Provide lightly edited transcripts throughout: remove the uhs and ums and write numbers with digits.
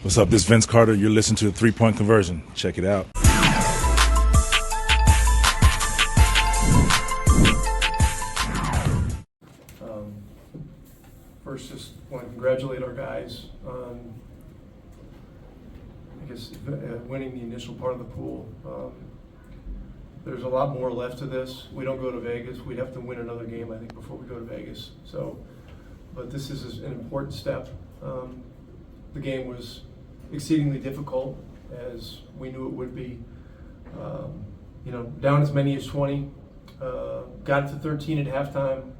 What's up? This is Vince Carter. You're listening to 3 Point Conversion. Check it out. First, just want to congratulate our guys on, winning the initial part of the pool. There's a lot more left to this. We don't go to Vegas. We'd have to win another game, I think, before we go to Vegas. But this is an important step. The game was exceedingly difficult, as we knew it would be. Down as many as 20. Got it to 13 at halftime.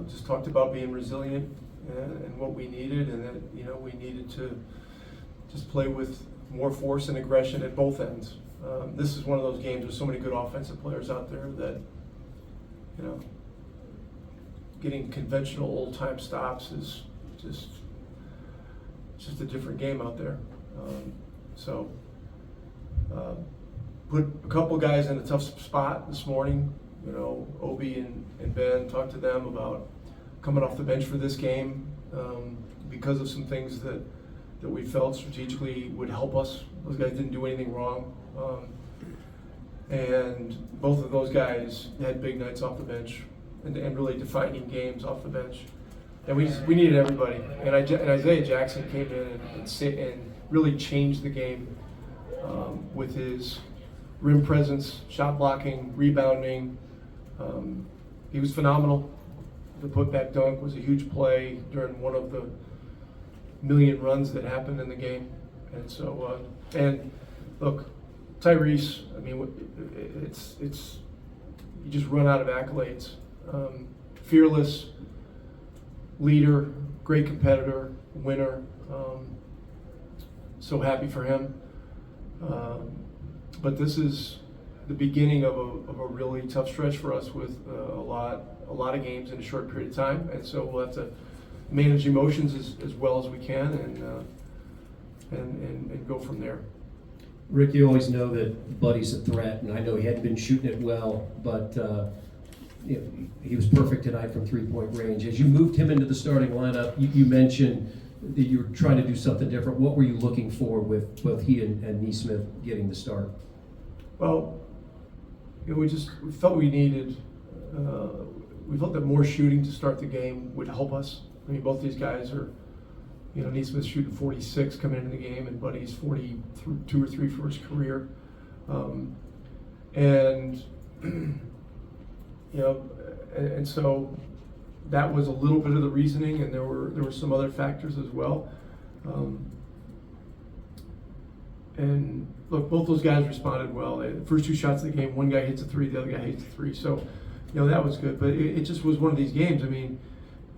Just talked about being resilient and what we needed, and that we needed to just play with more force and aggression at both ends. This is one of those games with so many good offensive players out there that getting conventional old-time stops is just a different game out there. Put a couple guys in a tough spot this morning. Obi and Ben, talked to them about coming off the bench for this game because of some things that we felt strategically would help us. Those guys didn't do anything wrong. And both of those guys had big nights off the bench and really defining games off the bench. And we needed everybody. And Isaiah Jackson came in and really changed the game with his rim presence, shot blocking, rebounding. He was phenomenal. The putback dunk was a huge play during one of the million runs that happened in the game. And so, and look, Tyrese, it's you just run out of accolades. Fearless leader, great competitor, winner. So happy for him. But this is the beginning of a really tough stretch for us with a lot of games in a short period of time, and so we'll have to manage emotions as well as we can and go from there. Rick, you always know that Buddy's a threat, and I know he hadn't been shooting it well, but he was perfect tonight from three-point range. As you moved him into the starting lineup, you mentioned that you were trying to do something different. What were you looking for with both he and Nesmith getting the start? Well, we felt we felt that more shooting to start the game would help us. Both these guys are, Nesmith's shooting 46 coming into the game, and Buddy's 42 or 3 for his career. And so that was a little bit of the reasoning, and there were some other factors as well. And look, both those guys responded well. The first 2 shots of the game, one guy hits a 3, the other guy hits a 3. So, that was good. But it just was one of these games.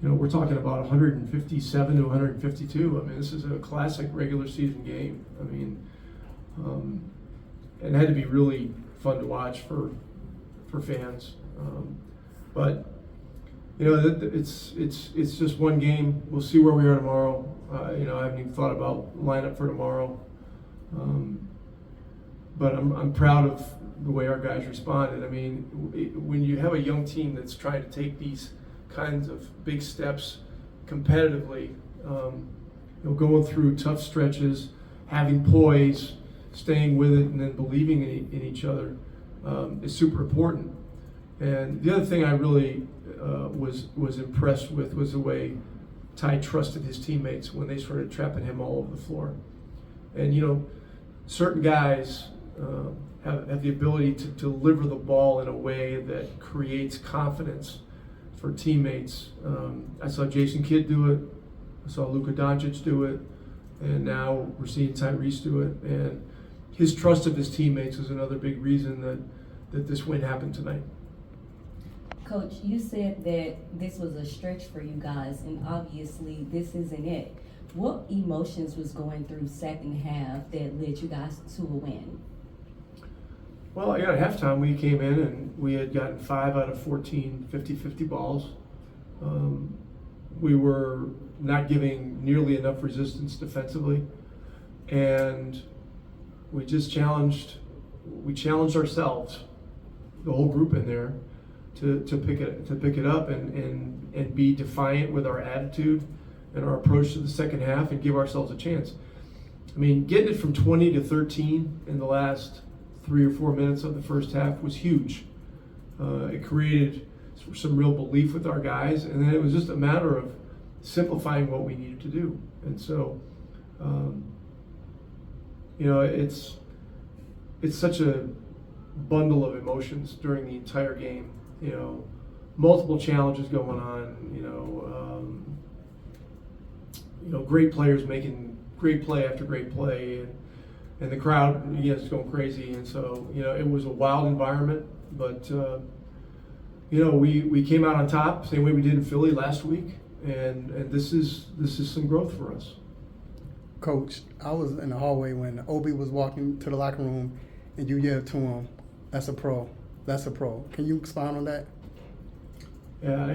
We're talking about 157 to 152. This is a classic regular season game. And it had to be really fun to watch for fans. But it's just one game. We'll see where we are tomorrow. I haven't even thought about lineup for tomorrow. But I'm proud of the way our guys responded. When you have a young team that's trying to take these kinds of big steps competitively, going through tough stretches, having poise, staying with it, and then believing in each other is super important. And the other thing I really was impressed with was the way Ty trusted his teammates when they started trapping him all over the floor. And certain guys have the ability to deliver the ball in a way that creates confidence for teammates. I saw Jason Kidd do it. I saw Luka Doncic do it. And now we're seeing Tyrese do it. And his trust of his teammates is another big reason that this win happened tonight. Coach, you said that this was a stretch for you guys, and obviously this isn't it. What emotions was going through second half that led you guys to a win? Well, at halftime we came in and we had gotten 5 out of 14 50-50 balls. We were not giving nearly enough resistance defensively, and we challenged ourselves, the whole group in there, to pick it up and be defiant with our attitude and our approach to the second half and give ourselves a chance. I mean, getting it from 20 to 13 in the last 3 or 4 minutes of the first half was huge. It created some real belief with our guys, and then it was just a matter of simplifying what we needed to do. And so, you know, it's such a bundle of emotions during the entire game. You know, multiple challenges going on. You know, great players making great play after great play, and the crowd, yes, is going crazy. And so, you know, it was a wild environment, but you know, we came out on top, same way we did in Philly last week, and this is some growth for us. Coach, I was in the hallway when Obi was walking to the locker room, and you yelled to him, "That's a pro. That's a pro." Can you expound on that? Yeah,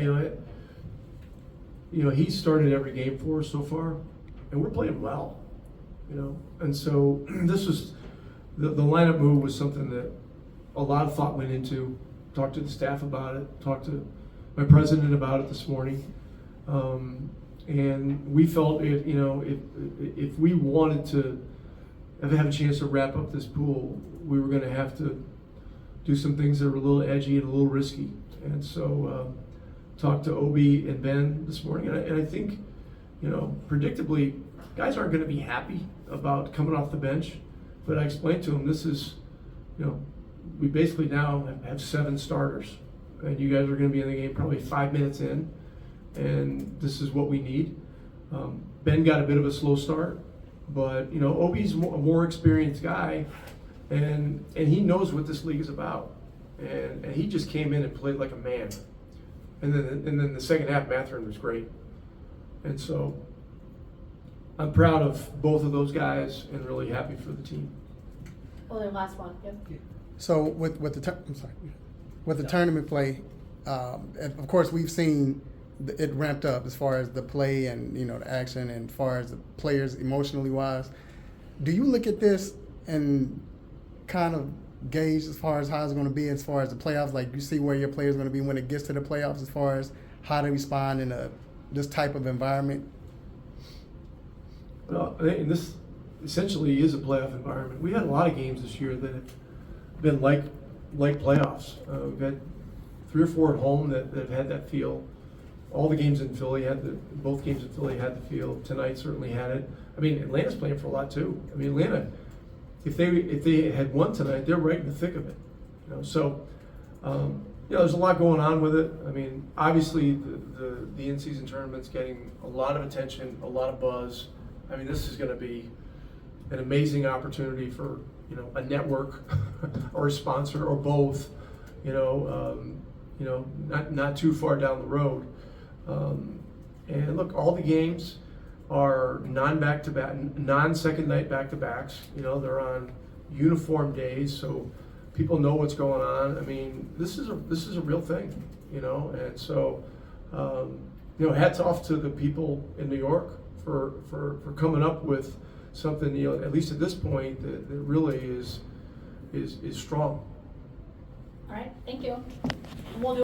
you know, he started every game for us so far, and we're playing well. You know, and so this was the lineup move was something that a lot of thought went into. Talked to the staff about it. Talked to my president about it this morning, and we felt you know, if we wanted to have a chance to wrap up this pool, we were going to have to do some things that were a little edgy and a little risky. And so talked to Obi and Ben this morning, and I think, you know, predictably, guys aren't going to be happy about coming off the bench. But I explained to them, this is, you know, we basically now have 7 starters, and you guys are going to be in the game probably 5 minutes in, and this is what we need. Ben got a bit of a slow start, but you know, Obi's a more experienced guy, and he knows what this league is about, and he just came in and played like a man. And then the second half, Mathurin was great, and so I'm proud of both of those guys and really happy for the team. Well, the last one. Yep. So with the tournament play, of course we've seen it ramped up as far as the play and, you know, the action, and as far as the players emotionally wise. Do you look at this and kind of gauge as far as how it's going to be as far as the playoffs? Like, you see where your players are going to be when it gets to the playoffs as far as how they respond in this type of environment? Well, and this essentially is a playoff environment. We had a lot of games this year that have been like playoffs. We've had 3 or 4 at home that have had that feel. All the games in Philly both games in Philly had the feel. Tonight certainly had it. I mean, Atlanta's playing for a lot too. I mean, Atlanta, if they had won tonight, they're right in the thick of it. You know, so you know, there's a lot going on with it. I mean, obviously the in-season tournament's getting a lot of attention, a lot of buzz. I mean, this is going to be an amazing opportunity for, you know, a network or a sponsor or both. You know, not too far down the road. And look, all the games are non-second night back-to-backs. You know, they're on uniform days, so people know what's going on. I mean, this is a real thing, you know. And so, you know, hats off to the people in New York for coming up with something, you know, at least at this point, that really is strong. All right. Thank you. We'll do